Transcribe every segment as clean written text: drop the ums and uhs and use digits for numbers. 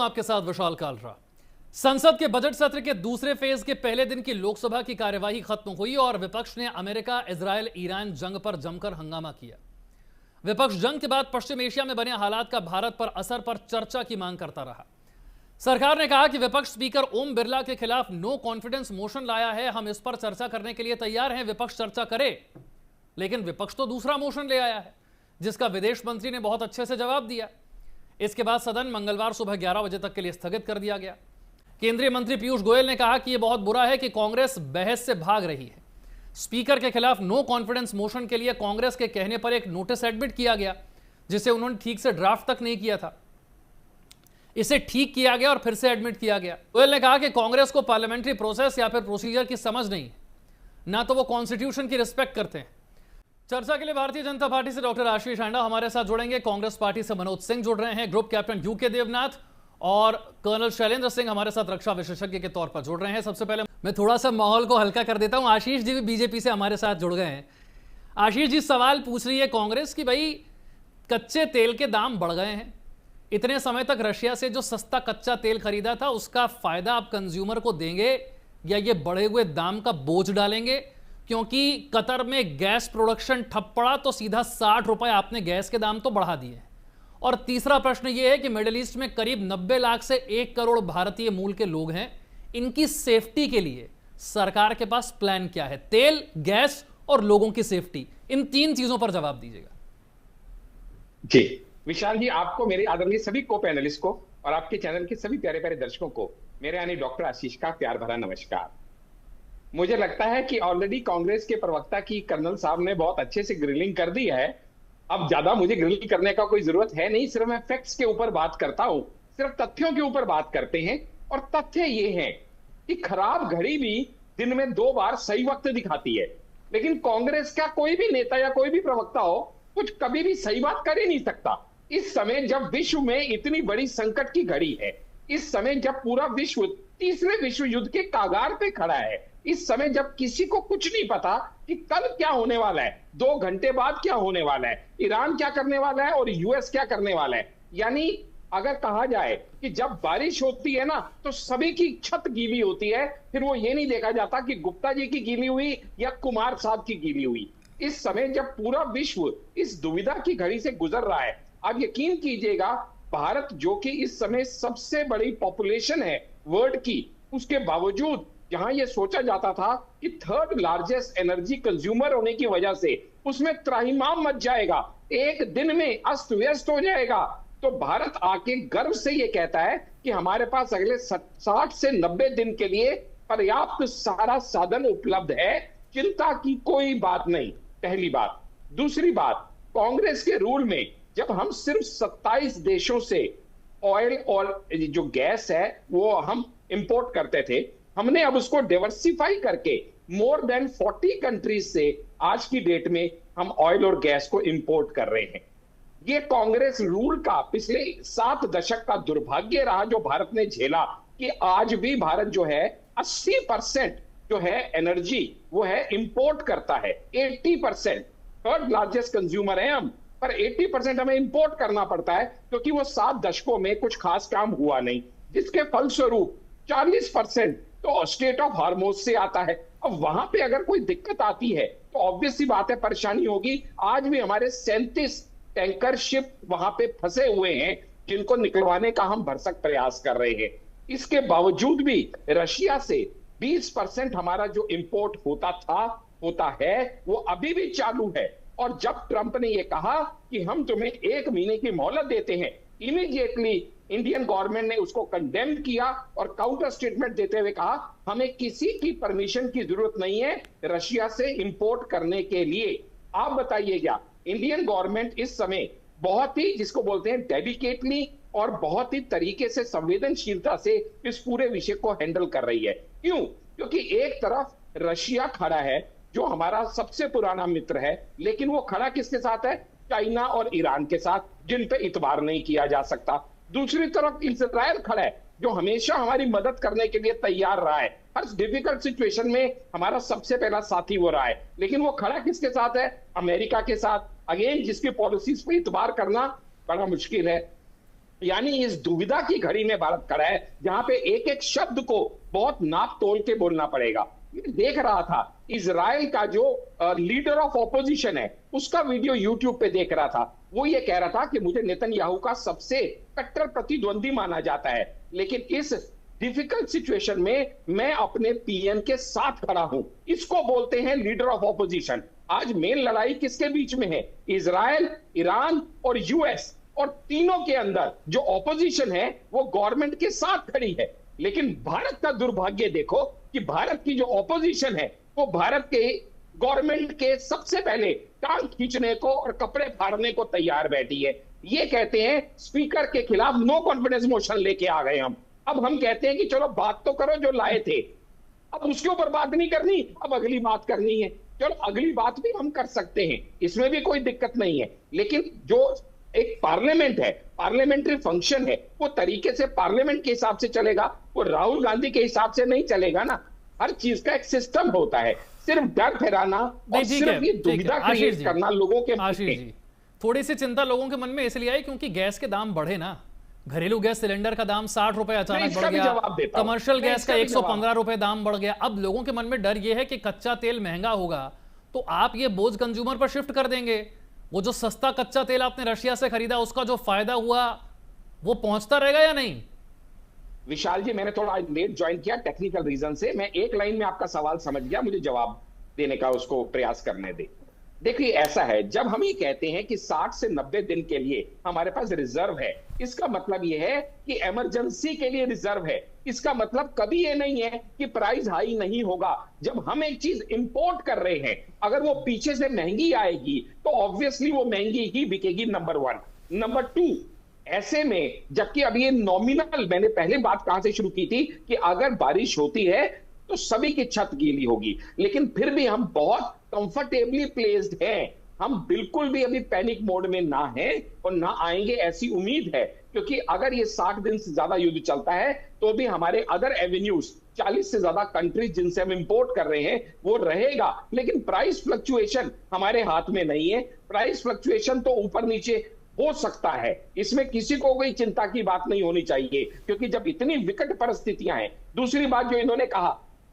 आपके साथ विशाल कालरा। संसद के बजट सत्र के दूसरे फेज के पहले दिन की लोकसभा की कार्यवाही खत्म हुई और विपक्ष ने अमेरिका, इजरायल, ईरान जंग पर जमकर हंगामा किया। विपक्ष जंग के बाद पश्चिम एशिया में बने हालात का भारत पर असर पर चर्चा की मांग करता रहा। सरकार ने कहा कि विपक्ष स्पीकर ओम बिरला के खिलाफ नो कॉन्फिडेंस मोशन लाया है, हम इस पर चर्चा करने के लिए तैयार हैं, विपक्ष चर्चा करे। लेकिन विपक्ष तो दूसरा मोशन ले आया है, जिसका विदेश मंत्री ने बहुत अच्छे से जवाब दिया। इसके बाद सदन मंगलवार सुबह 11 बजे तक के लिए स्थगित कर दिया गया। केंद्रीय मंत्री पीयूष गोयल ने कहा कि यह बहुत बुरा है कि कांग्रेस बहस से भाग रही है। स्पीकर के खिलाफ नो कॉन्फिडेंस मोशन के लिए कांग्रेस के कहने पर एक नोटिस एडमिट किया गया, जिसे उन्होंने ठीक से ड्राफ्ट तक नहीं किया था। इसे ठीक किया गया और फिर से एडमिट किया गया। गोयल ने कहा कि कांग्रेस को पार्लियामेंट्री प्रोसेस या फिर प्रोसीजर की समझ नहीं है, ना तो वो कॉन्स्टिट्यूशन की रिस्पेक्ट करते हैं। चर्चा के लिए भारतीय जनता पार्टी से डॉक्टर आशीष आंडा हमारे साथ जुड़ेंगे, कांग्रेस पार्टी से मनोज सिंह जुड़ रहे हैं, ग्रुप कैप्टन यूके देवनाथ और कर्नल शैलेंद्र सिंह हमारे साथ रक्षा विशेषज्ञ के तौर पर जुड़ रहे हैं। सबसे पहले मैं थोड़ा सा माहौल को हल्का कर देता हूं। आशीष जी भी बीजेपी से हमारे साथ जुड़ गए हैं। आशीष जी, सवाल पूछ रही है कांग्रेस कि भाई कच्चे तेल के दाम बढ़ गए हैं, इतने समय तक रशिया से जो सस्ता कच्चा तेल खरीदा था उसका फायदा आप कंज्यूमर को देंगे या ये बढ़े हुए दाम का बोझ डालेंगे? क्योंकि कतर में गैस प्रोडक्शन ठप पड़ा तो सीधा 60 रुपए आपने गैस के दाम तो बढ़ा दिए। और तीसरा प्रश्न यह है कि मिडिल ईस्ट में करीब 90 लाख से 1 करोड़ भारतीय मूल के लोग हैं, इनकी सेफ्टी के लिए सरकार के पास प्लान क्या है? तेल, गैस और लोगों की सेफ्टी, इन तीन चीजों पर जवाब दीजिएगा। जी विशाल जी, आपको, मेरे आदरणीय सभी को पैनलिस्ट को और आपके चैनल के सभी प्यारे प्यारे दर्शकों को मेरे यानी डॉक्टर आशीष का प्यार भरा नमस्कार। मुझे लगता है कि ऑलरेडी कांग्रेस के प्रवक्ता की कर्नल साहब ने बहुत अच्छे से ग्रिलिंग कर दी है। अब ज्यादा मुझे ग्रिल करने का कोई जरूरत है नहीं, सिर्फ मैं फैक्ट्स के ऊपर बात करता हूं, सिर्फ तथ्यों के ऊपर बात करते हैं। और तथ्य ये है कि खराब घड़ी भी दिन में 2 बार सही वक्त दिखाती है, लेकिन कांग्रेस का कोई भी नेता या कोई भी प्रवक्ता हो कुछ कभी भी सही बात कर ही नहीं सकता। इस समय जब विश्व में इतनी बड़ी संकट की घड़ी है, इस समय जब पूरा विश्व तीसरे विश्व युद्ध के कागार पे खड़ा है, इस समय जब किसी को कुछ नहीं पता कि कल क्या होने वाला है, 2 घंटे बाद क्या होने वाला है, ईरान क्या करने वाला है और यूएस क्या करने वाला है। यानी अगर कहा जाए कि जब बारिश होती है ना तो सभी की छत गीली होती है, फिर वो ये नहीं देखा जाता कि गुप्ता जी की गीली हुई या कुमार साहब की गीली हुई। इस समय जब पूरा विश्व इस दुविधा की घड़ी से गुजर रहा है, आप यकीन कीजिएगा भारत जो कि इस समय सबसे बड़ी पॉपुलेशन है वर्ल्ड की, उसके बावजूद जहां यह सोचा जाता था कि 3rd लार्जेस्ट एनर्जी कंज्यूमर होने की वजह से उसमें त्राहिमाम मच जाएगा, एक दिन में अस्त व्यस्त हो जाएगा, तो भारत आके गर्व से यह कहता है कि हमारे पास अगले 60 से 90 दिन के लिए पर्याप्त सारा साधन उपलब्ध है, चिंता की कोई बात नहीं। पहली बात। दूसरी बात, कांग्रेस के रूल में जब हम सिर्फ 27 देशों से ऑयल और जो गैस है वो हम इंपोर्ट करते थे, हमने अब उसको डाइवर्सिफाई करके मोर देन 40 कंट्रीज से आज की डेट में हम ऑयल और गैस को इंपोर्ट कर रहे हैं। ये कांग्रेस रूल का पिछले 7 दशक का दुर्भाग्य रहा जो भारत ने झेला, कि आज भी भारत जो है 80% जो है एनर्जी वो है इंपोर्ट करता है। 80% 3rd लार्जेस्ट कंज्यूमर है हम, पर 80% हमें इंपोर्ट करना पड़ता है क्योंकि वो 7 दशकों में कुछ खास काम हुआ नहीं, जिसके फलस्वरूप 40% तो स्टेट ऑफ हार्मोज से आता है। अब वहां पे अगर कोई दिक्कत आती है तो ऑब्वियस सी बात है परेशानी होगी। आज भी हमारे 37 टैंकर शिप वहां पे फंसे हुए हैं जिनको निकलवाने का हम भरसक प्रयास कर रहे हैं। इसके बावजूद भी रशिया से 20% हमारा जो इंपोर्ट होता है वो अभी भी चालू है। और जब ट्रंप ने यह कहा कि हम तुम्हें 1 महीने की मोहलत देते हैं, इमीडिएटली इंडियन गवर्नमेंट ने उसको कंडेम किया और काउंटर स्टेटमेंट देते हुए कहा हमें किसी की परमिशन की जरूरत नहीं है रशिया से इंपोर्ट करने के लिए। आप बताइएगा, इंडियन गवर्नमेंट इस समय बहुत ही, जिसको बोलते हैं डेडिकेटली और बहुत ही तरीके से संवेदनशीलता से इस पूरे विषय को हैंडल कर रही है। क्यों? क्योंकि एक तरफ रशिया खड़ा है जो हमारा सबसे पुराना मित्र है, लेकिन वो खड़ा किसके साथ है? चाइना और ईरान के साथ, जिन पे इतबार नहीं किया जा सकता। दूसरी तरफ इजराइल खड़ा है जो हमेशा हमारी मदद करने के लिए तैयार रहा है, हर डिफिकल्ट सिचुएशन में हमारा सबसे पहला साथी वो रहा है। लेकिन वो खड़ा किसके साथ है? अमेरिका के साथ, अगेन जिसकी पॉलिसीज पे इतबार करना बड़ा मुश्किल है। यानी इस दुविधा की घड़ी में भारत खड़ा है जहां पे एक एक शब्द को बहुत नाप तोल के बोलना पड़ेगा। मैं देख रहा था इजराइल का जो लीडर ऑफ ऑपोजिशन है उसका वीडियो यूट्यूब पे देख रहा था। वो ये कह रहा था कि मुझे नेतन्याहू का सबसे कट्टर प्रतिद्वंदी माना जाता है, लेकिन इस डिफिकल्ट सिचुएशन में मैं अपने पीएम के साथ खड़ा हूं। इसको बोलते हैं लीडर ऑफ ऑपोजिशन। आज मेन लड़ाई किसके बीच में है? इजराइल, ईरान और यूएस। और तीनों के अंदर जो ऑपोजिशन है वो गवर्नमेंट के साथ खड़ी है। लेकिन भारत का दुर्भाग्य देखो कि भारत की जो ऑपोजिशन है वो भारत के गवर्नमेंट के सबसे पहले टांग खींचने को और कपड़े फाड़ने को तैयार बैठी है। ये कहते हैं स्पीकर के खिलाफ नो कॉन्फिडेंस मोशन लेके आ गए हम। अब हम कहते हैं कि चलो बात तो करो जो लाए थे, अब उसके ऊपर बात नहीं करनी, अब अगली बात करनी है। चलो अगली बात भी हम कर सकते हैं, इसमें भी कोई दिक्कत नहीं है। लेकिन जो एक पार्लियामेंट है, पार्लियामेंट्री फंक्शन है, वो तरीके से पार्लियामेंट के हिसाब से चलेगा, वो राहुल गांधी के हिसाब से नहीं चलेगा ना। हर चीज का एक सिस्टम होता है। सिर्फ डर फैलाना और सिर्फ ये दुविधा क्रिएट करना लोगों के। आशीष जी, थोड़ी सी चिंता लोगों के मन में इसलिए आई क्योंकि गैस के दाम बढ़े ना। घरेलू गैस सिलेंडर का दाम 60 रुपए अचानक बढ़ गया, कमर्शियल गैस का 115 रुपए दाम बढ़ गया। अब लोगों के मन में डर यह है कि कच्चा तेल महंगा होगा तो आप ये बोझ कंज्यूमर पर शिफ्ट कर देंगे। वो जो सस्ता कच्चा तेल आपने रशिया से खरीदा उसका जो फायदा हुआ वो पहुंचता रहेगा या नहीं? विशाल जी, मैंने थोड़ा लेट ज्वाइन किया टेक्निकल रीजन से। मैं एक लाइन में आपका सवाल समझ गया, मुझे जवाब देने का उसको प्रयास करने दे। देखिए ऐसा है, जब हम ये कहते हैं कि 60 से 90 दिन के लिए हमारे पास रिजर्व है, इसका मतलब ये है कि इमरजेंसी के लिए रिजर्व है। इसका मतलब कभी ये नहीं है कि प्राइस हाई नहीं होगा। जब हम एक चीज इंपोर्ट कर रहे हैं, अगर वो पीछे से महंगी आएगी तो ऑब्वियसली वो महंगी ही बिकेगी, नंबर 1। नंबर 2, ऐसे में जबकि अब ये नॉमिनल, मैंने पहले बात कहां से शुरू की थी कि अगर बारिश होती है तो सभी की छत गीली होगी, लेकिन फिर भी हम बहुत कंफर्टेबली प्लेस्ड हैं। हम बिल्कुल भी अभी पैनिक मोड में ना हैं और ना आएंगे ऐसी उम्मीद है, क्योंकि अगर ये 60 दिन से ज्यादा युद्ध चलता है तो भी हमारे अदर एवेन्यूज 40 से ज्यादा कंट्रीज जिनसे हम इंपोर्ट कर रहे हैं वो रहेगा। लेकिन प्राइस फ्लक्चुएशन हमारे हाथ में नहीं है। प्राइस फ्लक्चुएशन तो ऊपर नीचे हो सकता है, इसमें किसी को कोई चिंता की बात नहीं होनी चाहिए, क्योंकि जब इतनी विकट परिस्थितियां हैं। दूसरी बात जो इन्होंने कहा,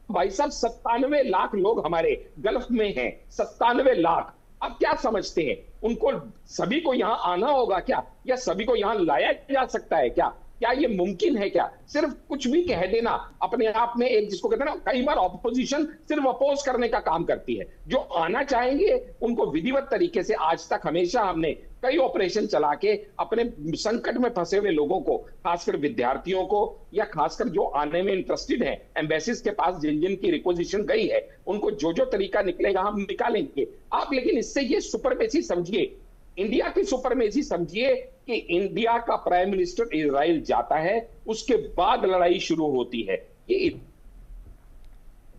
भाई साहब 97 लाख लोग हमारे गल्फ में हैं, 97 लाख। अब क्या समझते हैं, उनको सभी को यहां आना होगा क्या, या सभी को यहां लाया जा सकता है क्या? क्या ये मुमकिन है क्या? सिर्फ कुछ भी कह देना अपने आप में एक, जिसको कहते हैं ना, कई बार ऑपोजिशन सिर्फ अपोज करने का काम करती है। जो आना चाहेंगे उनको विधिवत तरीके से, आज तक हमेशा हमने कई ऑपरेशन चला के अपने संकट में फंसे हुए लोगों को, खासकर विद्यार्थियों को या खासकर जो आने में इंटरेस्टेड है, एम्बेसीज के पास जिन जिन की रिक्वेजिशन गई है, उनको जो जो तरीका निकलेगा हम निकालेंगे। आप लेकिन इससे ये सुपरमेसी समझिए, इंडिया की सुपरमेसी समझिए कि इंडिया का प्राइम मिनिस्टर इजराइल जाता है, उसके बाद लड़ाई शुरू होती है। ये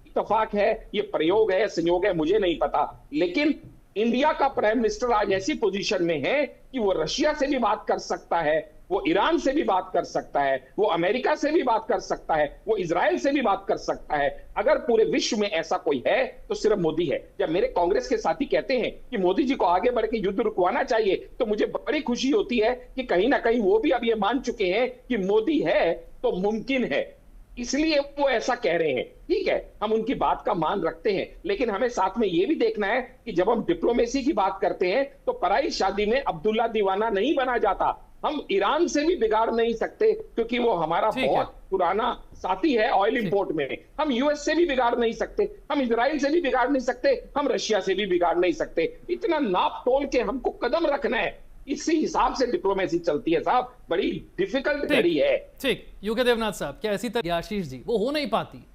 इत्तेफाक है, ये प्रयोग है, संयोग है, मुझे नहीं पता, लेकिन इंडिया का प्राइम मिनिस्टर आज ऐसी पोजीशन में है कि वो रशिया से भी बात कर सकता है, वो ईरान से भी बात कर सकता है, वो अमेरिका से भी बात कर सकता है, वो इजराइल से भी बात कर सकता है। अगर पूरे विश्व में ऐसा कोई है तो सिर्फ मोदी है। जब मेरे कांग्रेस के साथी कहते हैं कि मोदी जी को आगे बढ़ के युद्ध रुकवाना चाहिए, तो मुझे बड़ी खुशी होती है कि कहीं ना कहीं वो भी अब ये मान चुके हैं कि मोदी है तो मुमकिन है, इसलिए वो ऐसा कह रहे हैं। ठीक है, हम उनकी बात का मान रखते हैं, लेकिन हमें साथ में ये भी देखना है कि जब हम डिप्लोमेसी की बात करते हैं तो पराई शादी में अब्दुल्ला दीवाना नहीं बना जाता। हम ईरान से भी बिगाड़ नहीं सकते क्योंकि वो हमारा बहुत पुराना साथी है ऑयल इंपोर्ट में। हम यूएस से भी बिगाड़ नहीं सकते, हम इजराइल से भी बिगाड़ नहीं सकते, हम रशिया से भी बिगाड़ नहीं सकते। इतना नाप तोल के हमको कदम रखना है, इसी हिसाब से डिप्लोमेसी चलती है साहब। बड़ी डिफिकल्ट घड़ी है। ठीक, यूके देवनाथ साहब, क्या ऐसी तरह आशीष जी वो हो नहीं पाती?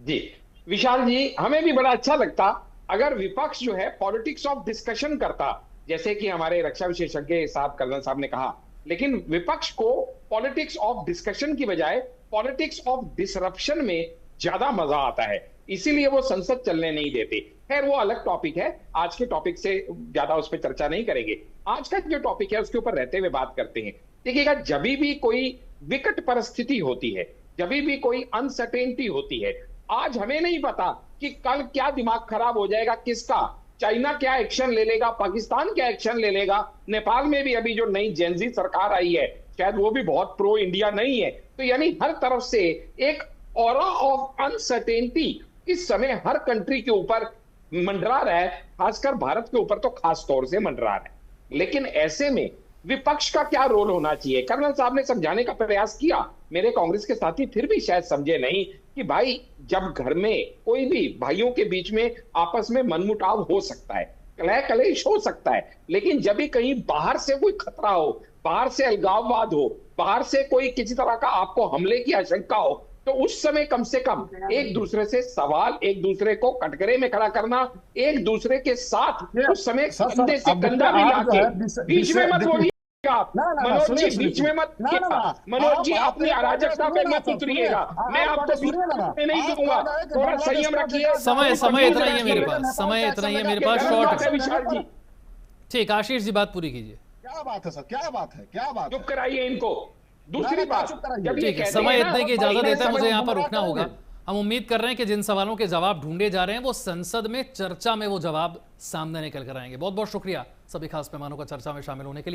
जी विशाल जी, हमें भी बड़ा अच्छा लगता अगर विपक्ष जो है पॉलिटिक्स ऑफ डिस्कशन करता, जैसे कि हमारे रक्षा विशेषज्ञ साहब कर्नल साहब ने कहा। लेकिन विपक्ष को पॉलिटिक्स ऑफ डिस्कशन की बजाय पॉलिटिक्स ऑफ डिसरप्शन में ज्यादा मजा आता है, इसीलिए वो संसद चलने नहीं देते। खैर वो अलग टॉपिक है, आज के टॉपिक से ज्यादा उस पर चर्चा नहीं करेंगे। आज का जो टॉपिक है उसके ऊपर रहते हुए बात करते हैं। देखिएगा, जब भी कोई विकट परिस्थिति होती है, जब भी कोई अनसर्टेनिटी होती है, आज हमें नहीं पता कि कल क्या दिमाग खराब हो जाएगा किसका। चाइना क्या एक्शन ले लेगा, पाकिस्तान क्या एक्शन ले लेगा, नेपाल में भी अभी जो नई जेनजी सरकार आई है शायद वो भी बहुत प्रो इंडिया नहीं है। तो यानी हर तरफ से एक ऑरा ऑफ अनसर्टेनिटी इस समय हर कंट्री के ऊपर मंडरा रहा है, खासकर भारत के ऊपर तो खास तौर से मंडरा रहा है। लेकिन ऐसे में विपक्ष का क्या रोल होना चाहिए? कर्नल साहब ने समझाने का प्रयास किया, मेरे कांग्रेस के साथी फिर भी शायद समझे नहीं कि भाई जब घर में कोई भी भाइयों के बीच में आपस में मनमुटाव हो सकता है, कलह कलेश हो सकता है, लेकिन जब भी कहीं बाहर से कोई खतरा हो, बाहर से अलगाववाद हो, बाहर से कोई किसी तरह का आपको हमले की आशंका हो, तो उस समय कम से कम एक दूसरे से सवाल, एक दूसरे को कटघरे में खड़ा करना, एक दूसरे के साथ उस समय कंधे से कंधा मिला के, बीच में मत बोलिए आप मनोज जी, बीच में मत, मनोज जी अपनी अराजकता पे मत उतरिएगा, मैं आपको बीच नहीं दूंगा, थोड़ा संयम रखिए। समय इतना ही है मेरे पास, समय इतना ही है मेरे पास, शॉर्ट है। विशाल जी ठीक, आशीष जी बात पूरी कीजिए। क्या बात है सर, क्या बात है, क्या बात है? चुप कराइए इनको। दूसरी बात, जब ये ठीक है, कहते समय हैं ना, इतने की इजाजत देता है, मुझे यहाँ पर गुमराह रुकना होगा। करेंगे। हम उम्मीद कर रहे हैं कि जिन सवालों के जवाब ढूंढे जा रहे हैं वो संसद में चर्चा में वो जवाब सामने निकल कर आएंगे। बहुत बहुत शुक्रिया सभी खास मेहमानों का चर्चा में शामिल होने के लिए।